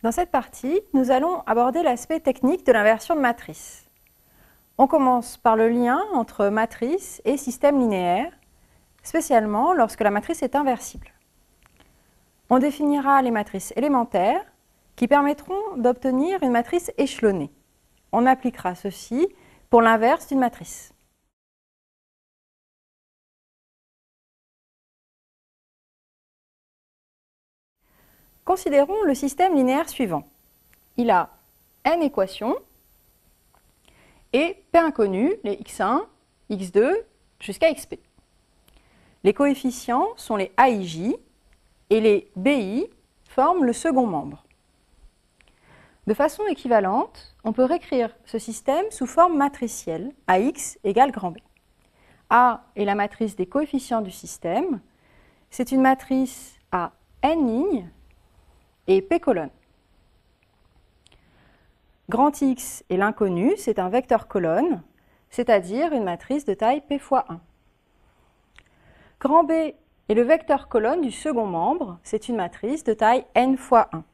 Dans cette partie, nous allons aborder l'aspect technique de l'inversion de matrice. On commence par le lien entre matrice et système linéaire, spécialement lorsque la matrice est inversible. On définira les matrices élémentaires qui permettront d'obtenir une matrice échelonnée. On appliquera ceci pour l'inverse d'une matrice. Considérons le système linéaire suivant. Il a n équations et P inconnus, les x1, x2 jusqu'à xp. Les coefficients sont les aij et les bi forment le second membre. De façon équivalente, on peut réécrire ce système sous forme matricielle, AX égale grand B. A est la matrice des coefficients du système. C'est une matrice à n lignes et P colonnes. Grand X est l'inconnu, c'est un vecteur colonne, c'est-à-dire une matrice de taille P fois 1. Grand B est le vecteur colonne du second membre, c'est une matrice de taille n fois 1.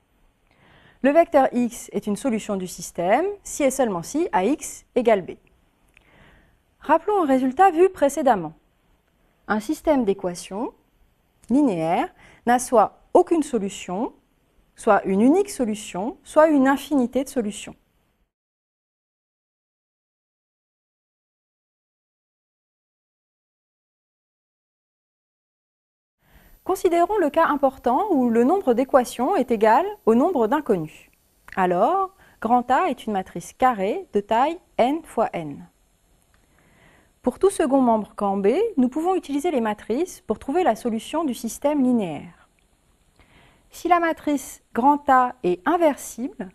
Le vecteur X est une solution du système, si et seulement si AX égale B. Rappelons un résultat vu précédemment. Un système d'équations linéaires n'a soit aucune solution, soit une unique solution, soit une infinité de solutions. Considérons le cas important où le nombre d'équations est égal au nombre d'inconnus. Alors, grand A est une matrice carrée de taille n fois n. Pour tout second membre grand B, nous pouvons utiliser les matrices pour trouver la solution du système linéaire. Si la matrice grand A est inversible,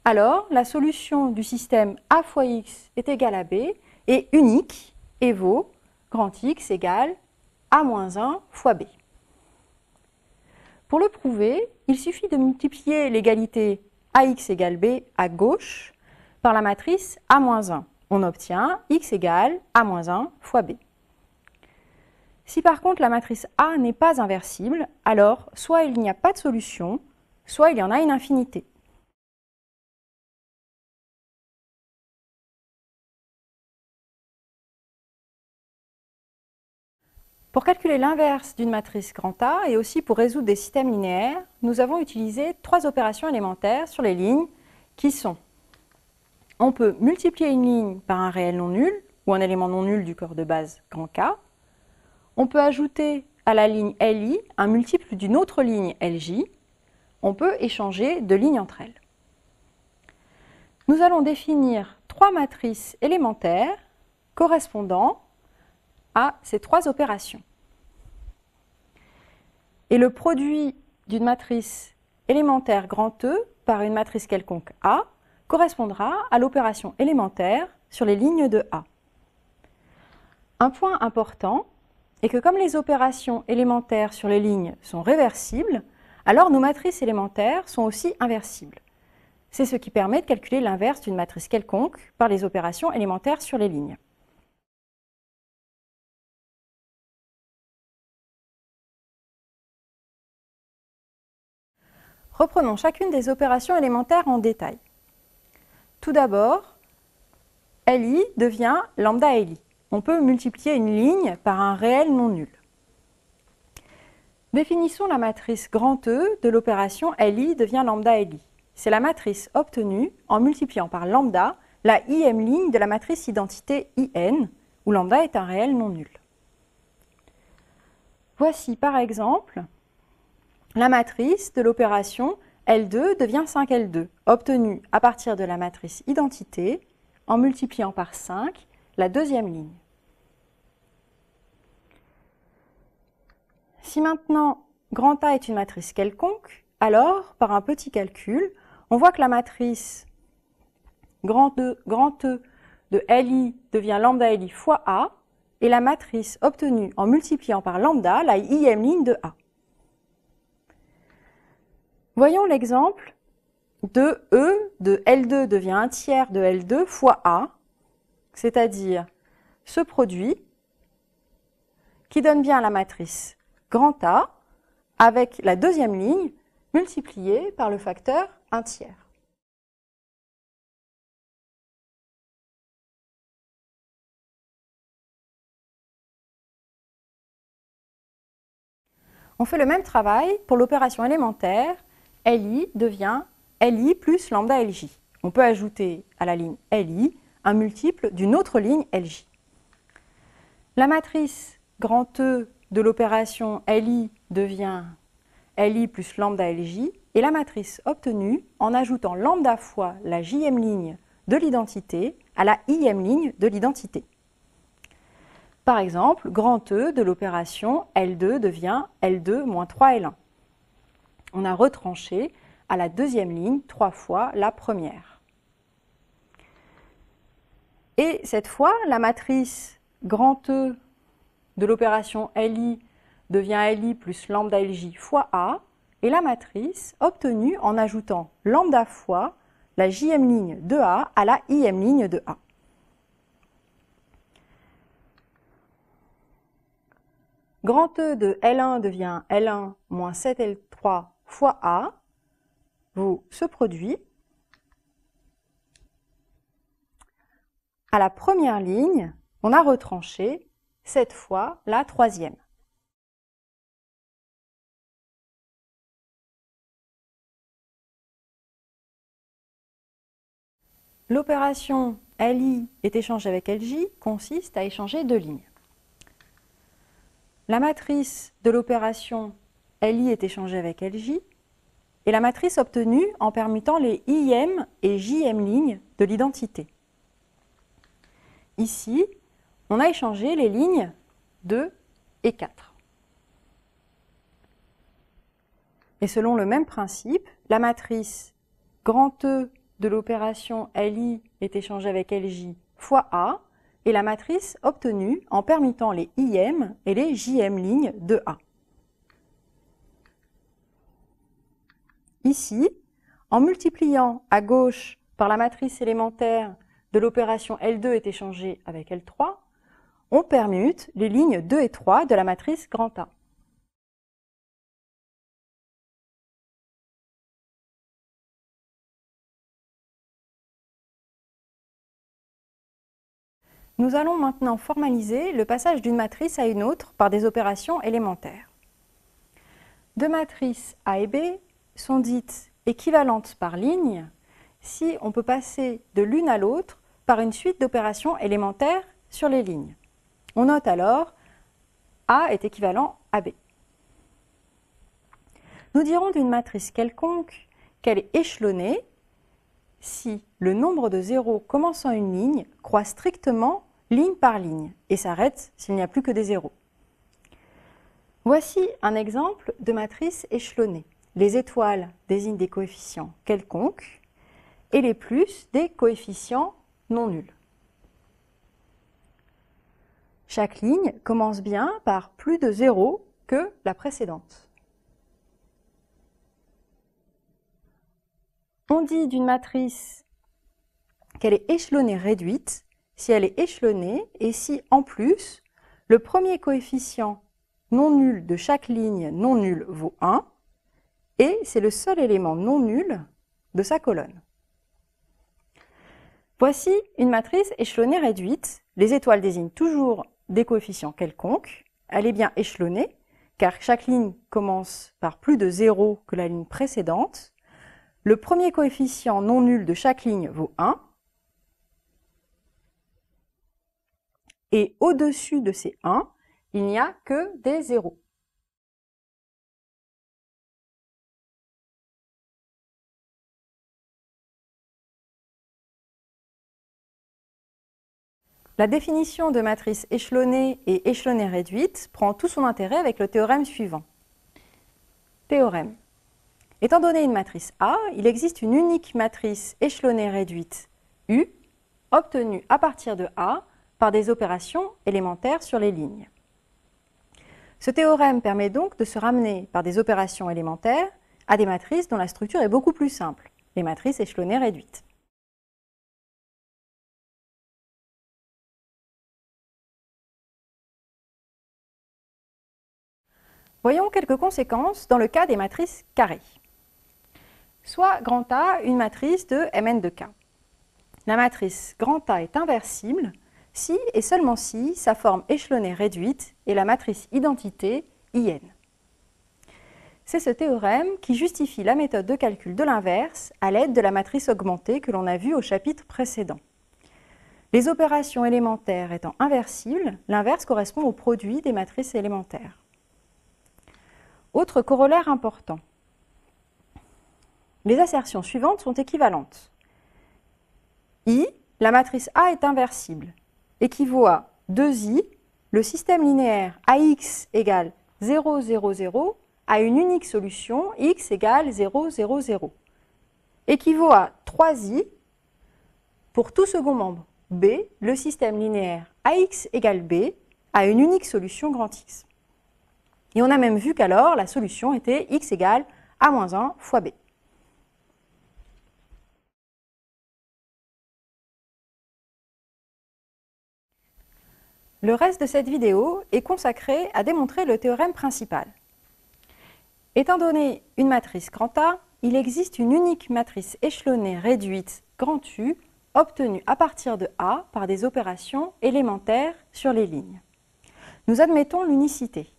alors la solution du système A fois X est égale à B est unique et vaut grand X égale A-1 fois B. Pour le prouver, il suffit de multiplier l'égalité AX égale B à gauche par la matrice A-1. On obtient X égale A-1 fois B. Si par contre la matrice A n'est pas inversible, alors soit il n'y a pas de solution, soit il y en a une infinité. Pour calculer l'inverse d'une matrice grand A et aussi pour résoudre des systèmes linéaires, nous avons utilisé trois opérations élémentaires sur les lignes qui sont: on peut multiplier une ligne par un réel non nul ou un élément non nul du corps de base grand K. On peut ajouter à la ligne LI un multiple d'une autre ligne LJ. On peut échanger deux lignes entre elles. Nous allons définir trois matrices élémentaires correspondant à ces trois opérations. Et le produit d'une matrice élémentaire grand E par une matrice quelconque A correspondra à l'opération élémentaire sur les lignes de A. Un point important est que comme les opérations élémentaires sur les lignes sont réversibles, alors nos matrices élémentaires sont aussi inversibles. C'est ce qui permet de calculer l'inverse d'une matrice quelconque par les opérations élémentaires sur les lignes. Reprenons chacune des opérations élémentaires en détail. Tout d'abord, LI devient lambda LI. On peut multiplier une ligne par un réel non nul. Définissons la matrice grand E de l'opération LI devient lambda LI. C'est la matrice obtenue en multipliant par lambda la ième ligne de la matrice identité IN, où lambda est un réel non nul. Voici par exemple la matrice de l'opération L2 devient 5L2, obtenue à partir de la matrice identité en multipliant par 5 la deuxième ligne. Si maintenant grand A est une matrice quelconque, alors par un petit calcul, on voit que la matrice grand E de LI devient lambda LI fois A et la matrice obtenue en multipliant par lambda la ième ligne de A. Voyons l'exemple de E de L2 devient 1/3 de L2 fois A, c'est-à-dire ce produit qui donne bien la matrice grand A avec la deuxième ligne multipliée par le facteur 1 tiers. On fait le même travail pour l'opération élémentaire. LI devient LI plus lambda LJ. On peut ajouter à la ligne LI un multiple d'une autre ligne LJ. La matrice grand E de l'opération LI devient LI plus lambda LJ et la matrice obtenue en ajoutant lambda fois la jème ligne de l'identité à la ième ligne de l'identité. Par exemple, grand E de l'opération L2 devient L2 moins 3L1. On a retranché à la deuxième ligne 3 fois la première. Et cette fois, la matrice grand E de l'opération LI devient LI plus lambda LJ fois A, et la matrice obtenue en ajoutant lambda fois la jème ligne de A à la ième ligne de A. Grand E de L1 devient L1 moins 7L3 fois A, vaut ce produit. À la première ligne, on a retranché cette fois la troisième. L'opération LI est échangée avec LJ consiste à échanger deux lignes. La matrice de l'opération LI est échangée avec LJ et la matrice obtenue en permutant les ième et jème lignes de l'identité. Ici, on a échangé les lignes 2 et 4. Et selon le même principe, la matrice grand E de l'opération LI est échangée avec LJ fois A, et la matrice obtenue en permutant les ième et les jème lignes de A. Ici, en multipliant à gauche par la matrice élémentaire de l'opération L2 est échangée avec L3, on permute les lignes 2 et 3 de la matrice grand A. Nous allons maintenant formaliser le passage d'une matrice à une autre par des opérations élémentaires. Deux matrices A et B sont dites équivalentes par ligne si on peut passer de l'une à l'autre par une suite d'opérations élémentaires sur les lignes. On note alors A est équivalent à B. Nous dirons d'une matrice quelconque qu'elle est échelonnée si le nombre de zéros commençant une ligne croît strictement ligne par ligne et s'arrête s'il n'y a plus que des zéros. Voici un exemple de matrice échelonnée. Les étoiles désignent des coefficients quelconques et les plus des coefficients non nuls. Chaque ligne commence bien par plus de 0 que la précédente. On dit d'une matrice qu'elle est échelonnée réduite si elle est échelonnée et si, en plus, le premier coefficient non nul de chaque ligne non nulle vaut 1 et c'est le seul élément non nul de sa colonne. Voici une matrice échelonnée réduite. Les étoiles désignent toujours des coefficients quelconques. Elle est bien échelonnée car chaque ligne commence par plus de 0 que la ligne précédente. Le premier coefficient non nul de chaque ligne vaut 1. Et au-dessus de ces 1, il n'y a que des zéros. La définition de matrice échelonnée et échelonnée réduite prend tout son intérêt avec le théorème suivant. Théorème. Étant donné une matrice A, il existe une unique matrice échelonnée réduite U, obtenue à partir de A par des opérations élémentaires sur les lignes. Ce théorème permet donc de se ramener par des opérations élémentaires à des matrices dont la structure est beaucoup plus simple, les matrices échelonnées réduites. Voyons quelques conséquences dans le cas des matrices carrées. soit grand A une matrice de Mn de K. La matrice grand A est inversible si et seulement si sa forme échelonnée réduite est la matrice identité IN. C'est ce théorème qui justifie la méthode de calcul de l'inverse à l'aide de la matrice augmentée que l'on a vue au chapitre précédent. Les opérations élémentaires étant inversibles, l'inverse correspond au produit des matrices élémentaires. Autre corollaire important. Les assertions suivantes sont équivalentes. I, la matrice A est inversible, équivaut à 2I, le système linéaire AX égale 0, 0, 0, à une unique solution x égale 0, 0, 0. Équivaut à 3i pour tout second membre B, le système linéaire AX égale B, à une unique solution grand X. Et on a même vu qu'alors la solution était x égale A-1 fois B. Le reste de cette vidéo est consacré à démontrer le théorème principal. Étant donné une matrice grand A, il existe une unique matrice échelonnée réduite grand U obtenue à partir de A par des opérations élémentaires sur les lignes. Nous admettons l'unicité.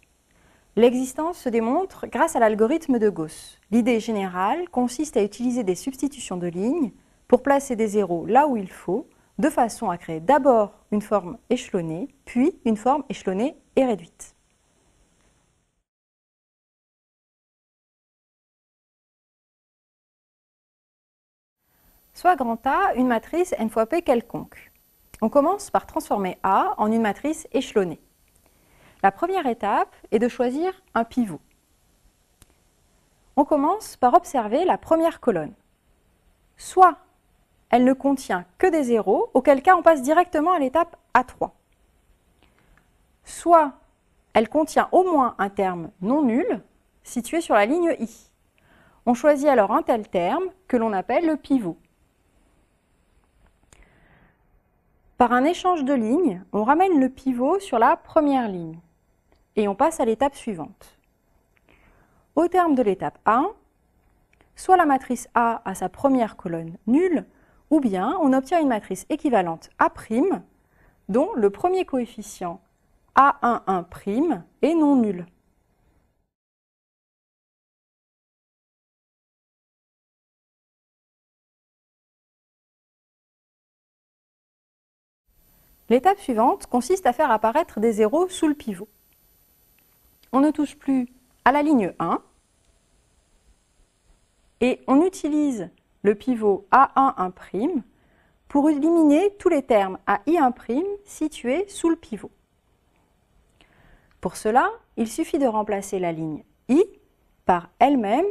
L'existence se démontre grâce à l'algorithme de Gauss. L'idée générale consiste à utiliser des substitutions de lignes pour placer des zéros là où il faut, de façon à créer d'abord une forme échelonnée, puis une forme échelonnée et réduite. Soit grand A une matrice n fois P quelconque. On commence par transformer A en une matrice échelonnée. La première étape est de choisir un pivot. On commence par observer la première colonne. Soit elle ne contient que des zéros, auquel cas on passe directement à l'étape A3. Soit elle contient au moins un terme non nul situé sur la ligne I. On choisit alors un tel terme que l'on appelle le pivot. Par un échange de lignes, on ramène le pivot sur la première ligne et on passe à l'étape suivante. Au terme de l'étape A1, soit la matrice A a sa première colonne nulle, ou bien on obtient une matrice équivalente A', dont le premier coefficient A11' est non nul. L'étape suivante consiste à faire apparaître des zéros sous le pivot. On ne touche plus à la ligne 1 et on utilise le pivot A11' pour éliminer tous les termes AI1' situés sous le pivot. Pour cela, il suffit de remplacer la ligne I par elle-même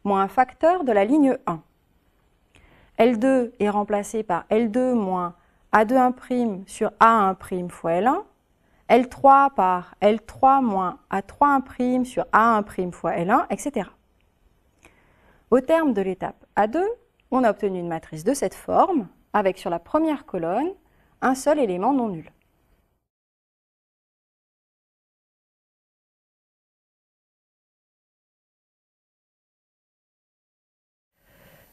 moins un facteur de la ligne 1. L2 est remplacé par L2 moins A21' sur A1' fois L1, L3 par L3 moins A3' sur A1' fois L1, etc. Au terme de l'étape A2, on a obtenu une matrice de cette forme, avec sur la première colonne un seul élément non nul.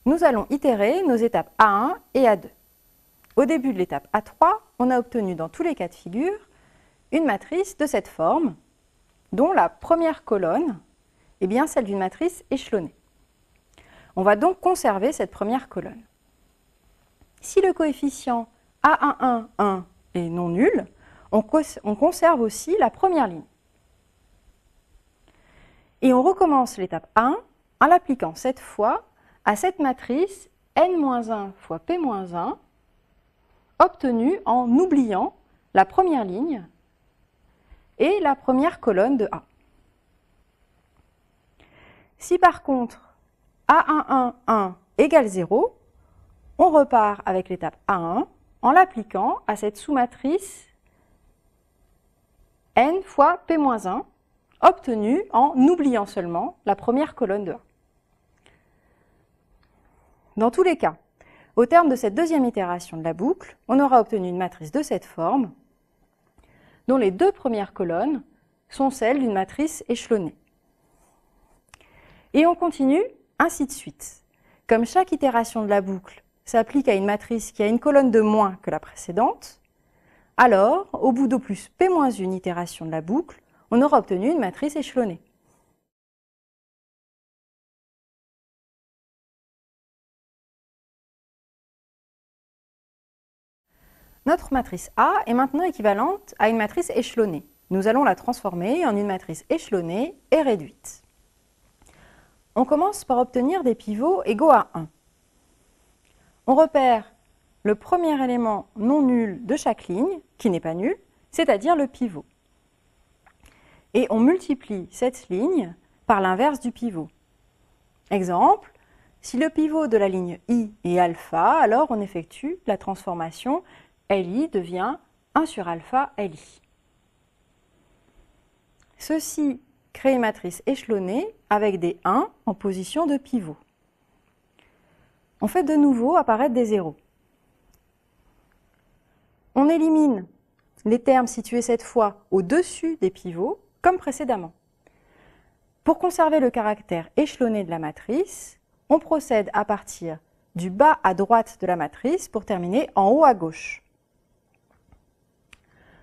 Nous allons itérer nos étapes A1 et A2. Au début de l'étape A3, on a obtenu dans tous les cas de figure une matrice de cette forme, dont la première colonne est bien celle d'une matrice échelonnée. On va donc conserver cette première colonne. Si le coefficient A11' est non nul, on conserve aussi la première ligne. Et on recommence l'étape 1 en l'appliquant cette fois à cette matrice n-1 fois p-1 obtenue en oubliant la première ligne et la première colonne de A. Si par contre A11' égale 0, on repart avec l'étape A1 en l'appliquant à cette sous-matrice n fois p-1 obtenue en oubliant seulement la première colonne de A. Dans tous les cas, au terme de cette deuxième itération de la boucle, on aura obtenu une matrice de cette forme, dont les deux premières colonnes sont celles d'une matrice échelonnée. Et on continue ainsi de suite. Comme chaque itération de la boucle s'applique à une matrice qui a une colonne de moins que la précédente, alors, au bout d'O plus P-1 itération de la boucle, on aura obtenu une matrice échelonnée. Notre matrice A est maintenant équivalente à une matrice échelonnée. Nous allons la transformer en une matrice échelonnée et réduite. On commence par obtenir des pivots égaux à 1. On repère le premier élément non nul de chaque ligne, qui n'est pas nul, c'est-à-dire le pivot. Et on multiplie cette ligne par l'inverse du pivot. Exemple, si le pivot de la ligne I est alpha, alors on effectue la transformation LI devient 1 sur alpha LI. Ceci crée une matrice échelonnée avec des 1 en position de pivot. On fait de nouveau apparaître des zéros. On élimine les termes situés cette fois au-dessus des pivots, comme précédemment. Pour conserver le caractère échelonné de la matrice, on procède à partir du bas à droite de la matrice pour terminer en haut à gauche.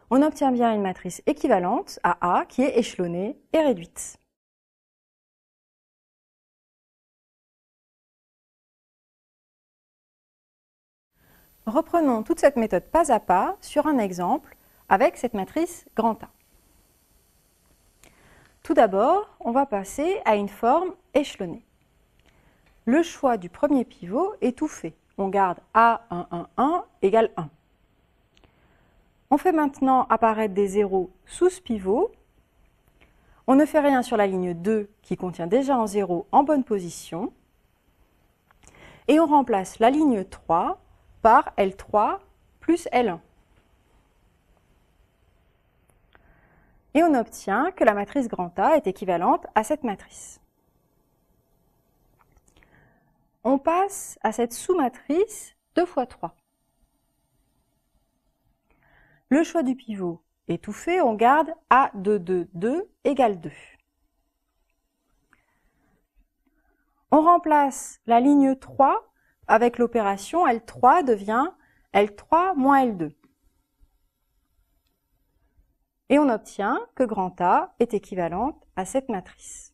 On obtient bien une matrice équivalente à A qui est échelonnée et réduite. Reprenons toute cette méthode pas à pas sur un exemple avec cette matrice grand A. Tout d'abord, on va passer à une forme échelonnée. Le choix du premier pivot est tout fait. On garde A1, égale 1. On fait maintenant apparaître des zéros sous ce pivot. On ne fait rien sur la ligne 2 qui contient déjà un 0 en bonne position. Et on remplace la ligne 3 par L3 plus L1. Et on obtient que la matrice grand A est équivalente à cette matrice. On passe à cette sous-matrice 2 fois 3. Le choix du pivot est tout fait, on garde A2, égale 2. On remplace la ligne 3 avec l'opération L3 devient L3 moins L2. Et on obtient que grand A est équivalente à cette matrice.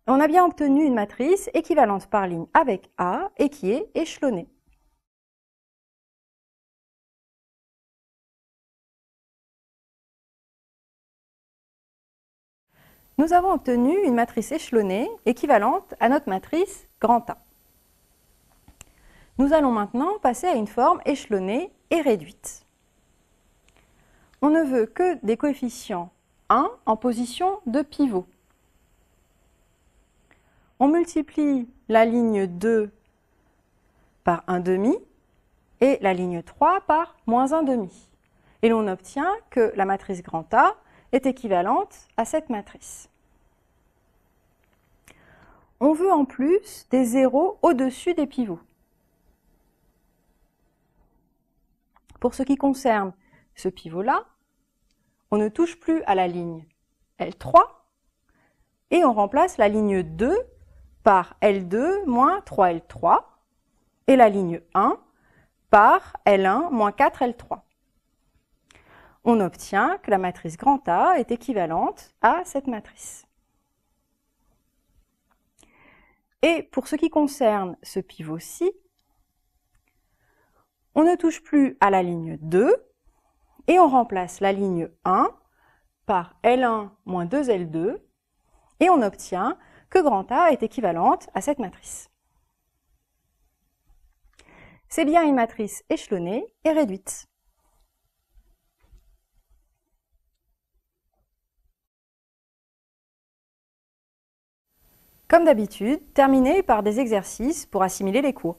On a bien obtenu une matrice équivalente par ligne avec A et qui est échelonnée. Nous avons obtenu une matrice échelonnée équivalente à notre matrice grand A. Nous allons maintenant passer à une forme échelonnée et réduite. On ne veut que des coefficients 1 en position de pivot. On multiplie la ligne 2 par 1,5 et la ligne 3 par moins 1,5. Et l'on obtient que la matrice grand A est équivalente à cette matrice. On veut en plus des zéros au-dessus des pivots. Pour ce qui concerne ce pivot-là, on ne touche plus à la ligne L3 et on remplace la ligne 2 par L2 moins 3L3 et la ligne 1 par L1 moins 4L3. On obtient que la matrice grand A est équivalente à cette matrice. Et pour ce qui concerne ce pivot-ci, on ne touche plus à la ligne 2 et on remplace la ligne 1 par L1 moins 2L2 et on obtient que grand A est équivalente à cette matrice. C'est bien une matrice échelonnée et réduite. Comme d'habitude, terminez par des exercices pour assimiler les cours.